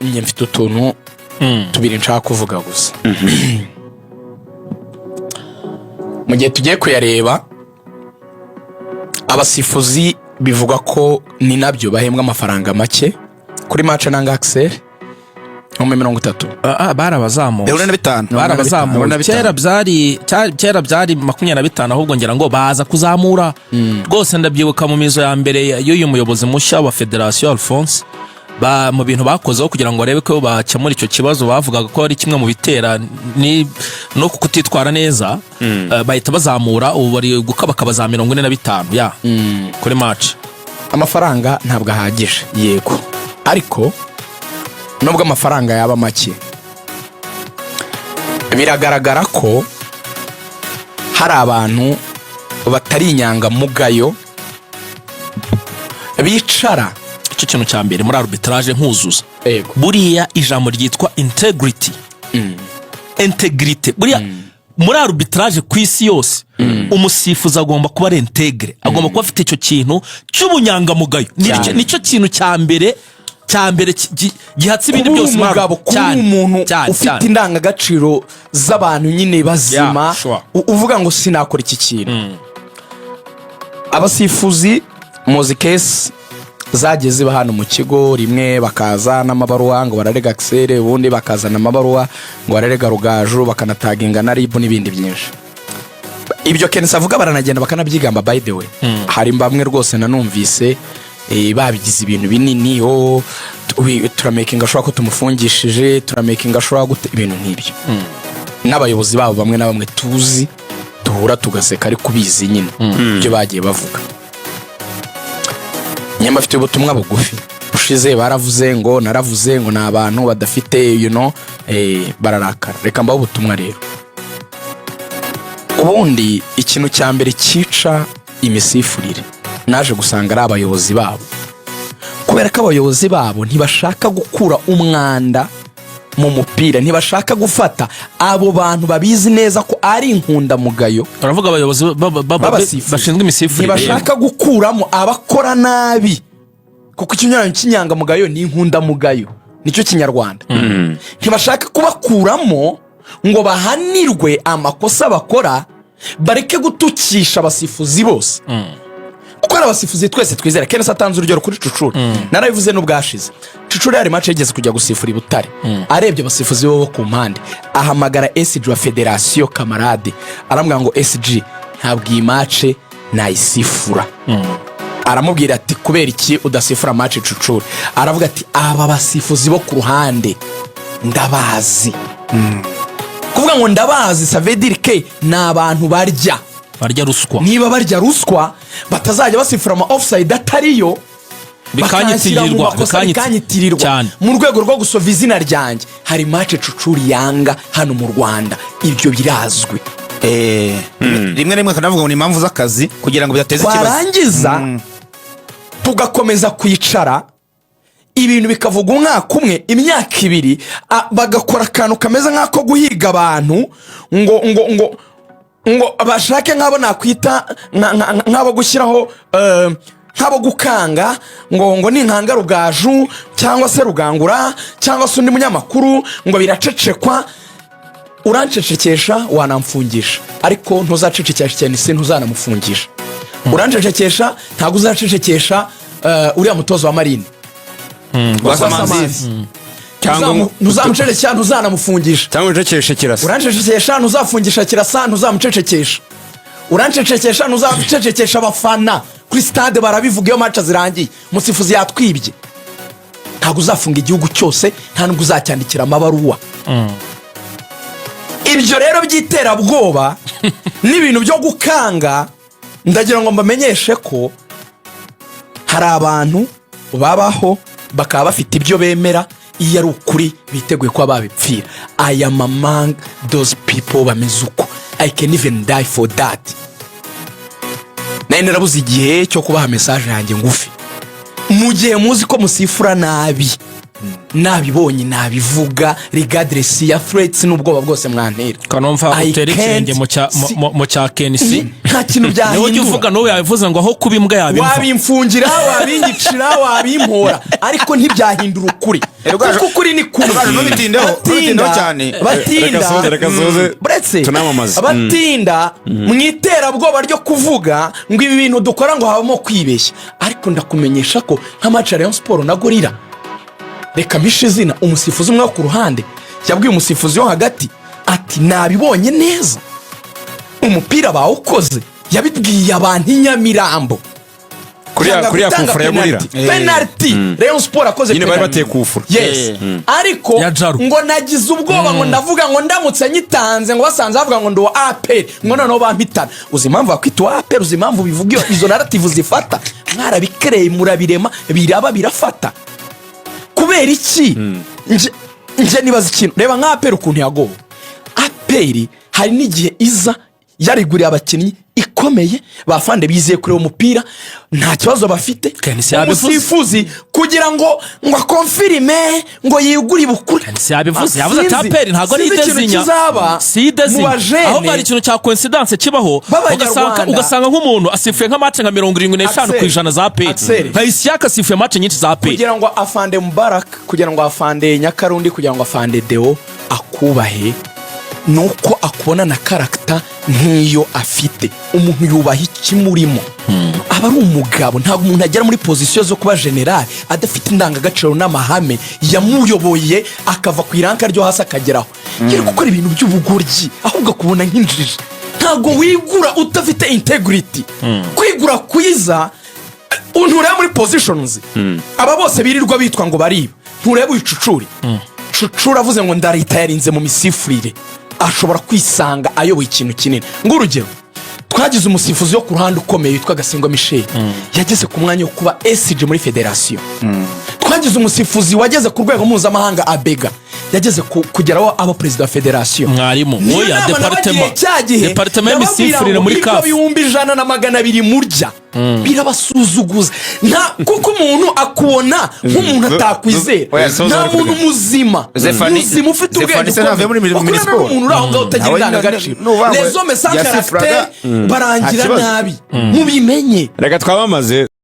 njye mfite utuntu tubiri nshaka kuvuga gusa. Mu gihe tugiye kuyareba abasifuzi bivuga ko ni nabyo bahembwa amafaranga make kuri match nanga Axel mu 30 barabazamuye 25 kera byari 25 ahubwo ngira ngo baza kuzamura rwose. Ndabyibuka mu mizo ya mbere y'uyu muyobozi mushya wa Federation Alphonse mu bintu bakozeho kugira ngo arebe ko bakemura icyo kibazo. Bavugaga ko ari kimwe mu bitera no kutitwara neza, bahita bazamura ubu bari gukabakaba za 45 kuri match. Amafaranga ntabwo ahagije yego, ariko nubwo amafaranga yaba make biragaragara ko hari abantu batari inyangamugayo bicara. Icyo kintu cya mbere muri arbitrage nkuzuza buriya ijambo ryitwa integrity. Integrity buriya muri arbitrage ku isi yose umusifuzi agomba kuba ari integre, agomba kuba afite icyo kintu cy'ubunyangamugayo. Nicyo kintu cya mbere gihatse ibindi byose. Umugabo kuba umuntu ufite indangagaciro z'abantu nyine bazima, uvuga ngo sinakora iki kintu. Abasifuzi muzi case zageze ziba hano mu kigo, rimwe bakaza n'amabaruwa ngo bararega Axel, ubundi bakazana amabaruwa ngo bararega Rugaju, bakanataginga na RIB n'ibindi byinshi. Ibyo Kenisa avuga baranagenda bakanabyigamba. By the way, hari bamwe rwose nanumvise babigize ibintu binini, turamakinga ashobora ko tumufungishije, turamakinga ashobora gute ibintu nk'ibyo. N'abayobozi babo bamwe na bamwe tuzi duhura tugaseka ari kubizi nyine ibyo bagiye bavuga. Nyamba afite ubutumwa bugufi ushize baravuze ngo naravuze ngo nabantu badafite bararakara. Reka mbaho ubutumwa rero. Ubundi ikintu cya mbere cyica imisifurire naje gusanga ari abayobozi babo, kubera ko abayobozi babo ntibashaka gukura umwanda mu mupira, ntibashaka gufata abo bantu babizi neza ko ari inkundamugayo. Baravuga abayobozi bashinzwe imisifurire ntibashaka gukuramo abakora nabi, kuko ikinyuranyo cy'inyangamugayo ni inkundamugayo, nicyo kinyarwanda. Ntibashaka kubakuramo ngo bahanirwe amakosa bakora, bareke gutukisha abasifuzi bose. Kuko ari abasifuzi twese twizera. Kenesa atanze urugero kuri Cucuri, narabivuze n'ubwashize. Cucuri yari match yigeze kujya gusifura i Butare, arebye abasifuzi bo ku mpande, ahamagara SG wa Federation Kamarade, aramubwira ngo SG ntabwo iyi match nayisifura. Aramubwira ati kubera iki udasifura match Cucuri? Aravuga ati aba basifuzi bo ku ruhande ndabazi. Kuvuga ngo ndabazi ça veut dire que n'abantu barya ruswa. Niba barya ruswa batazajya basifura ama offside atariyo, bikanyitirirwa mu rwego rwo gusova izina ryanjye. Hari match Cucuri yanga hano mu Rwanda, ibyo birazwi. Rimwe kanavuga ngo ni impamvu z'akazi kugira ngo byateze ikibazo. Barangiza tugakomeza kwicara ibintu bikavuga umwaka umwe, imyaka ibiri, bagakora akantu kameze nk'ako guhiga abantu ngo bashake nk'abo nakwita nk'abo gushyiraho nk'abo gukanga ngo ni nkanga Rugaju cyangwa se Rugangura cyangwa se undi munyamakuru ngo biracecekwa. Urancecekesha wanamfungisha, ariko ntuzacecekesha cyane se ntuzanamufungisha. Urancecekesha ntabwo uzacecekesha uriya mutozo wa Marine Wasamanzi, cyangwa ntuzamucecekesha ntuzanamufungisha, cyangwa ucecekesha Kirasa. Urancecekesha ntuzafungisha Kirasa, ntuzamucecekesha. Urancecekesha ntuzacecekesha abafana kuri stade, barabivuga iyo match zirangiye umusifuzi yatwibye. Ntabwo uzafunga igihugu cyose, nta nubwo uzacyandikira amabaruwa. Ibyo rero by'iterabwoba n'ibintu byo gukanga, ndagira ngo mbamenyeshe ko hari abantu babaho bakaba bafite ibyo bemera, iyo ari ukuri biteguye kuba babipfira. I am among those people bameze uko. I can even die for that. Narabuze igihe cyo kubaha message yanjye ngufi mu gihe muzi ko musifura nabi. nabibonye nabivuga regardless ya threats n'ubwoba bwose mwantera kanomva utera ikirenge mu cya kenisi nta kintu byahindura niho ujya uvuga n'uwo yabivuze ngo aho kuba imbwa yabimva wabimfungira wabinyicira wabimpora ariko ntibyahindura ukuri kuko ukuri ni kuri n'ubitindeho cyane batinda mwiterabwoba ryo kuvuga ngo ibi bintu dukora ngo habamo kwibeshya ariko ndakumenyesha ko nk'amaca Rayon Sport na Gorilla reka mpishe izina umusifuzi umwe wo ku ruhande yabwiye umusifuzi wo hagati ati nabibonye neza umupira bawukoze yabibwiye abantu Nyamirambo kuriya kufura ya Gorilla penalty Rayon Sport akoze nyine bari bateye kufura yes ariko ngo nagize ubwoba ngo ndavuga ngo ndamutse nyitanze ngo basanze bavuga ngo ndo APR ngo noneho bampitana uzi impamvu bakwita APR uzi impamvu bivuga izo narrative zifata mwarabikereye murabirema biraba birafata kubera iki nje nibaza ikintu reba nka APR ukuntu yagowe APR hari n'igihe iza yariguriye abakinnyi ikomeye bafande bizeye kuri uwo mupira nta kibazo bafite umusifuzi kugira ngo akonfirime ngo yigure ibukure yabivuze ati APR ntago ari idezinya si idezinya aho bari ikintu cya coincidence kibaho ugasanga nk'umuntu asifuye nka match nka 75% za APR nka Isiaka asifuye match nyinshi za APR kugira ngo afande Mubarak kugira ngo afande Nyakarundi kugira ngo afande Deo akubahe nuko akubona na character nk'iyo afite umuntu yubaha ikimurimo aba ari umugabo ntabwo umuntu agera muri position zo kuba general adafite indangagaciro n'amahame yamuyoboye akava ku iranka ryo hasi akageraho yari gukora ibintu by'ubugoryi ahubwo kubona nk'injiji ntabwo wigura utafite integrity kwigura kwiza untureba muri positions aba bose birirwa bitwa ngo bariba ntureba uyicucuri Cucuri avuze ngo ndarita yarinze mu misifurire ashobora kwisanga ayoboye ikintu kinini ngurugero twagize umusifuzi yo ku ruhande ukomeye witwa Gasingwa Michel yageze ku mwanya wo kuba SG muri federation twagize umusifuzi wageze ku rwego mpuzamahanga Abega yageze kugeraho aba president wa federation mwarimu oya departement y'Imisifurire muri CAF ibihumbi 100 murya birabasuzuguza nta kuko umuntu akubona nk'umuntu atakwizera nta muntu muzima ufite ubwenge umuntu uraho ngaho utagira indangagaciro les hommes sans caractère barangira nabi mubimenye reka twabamaze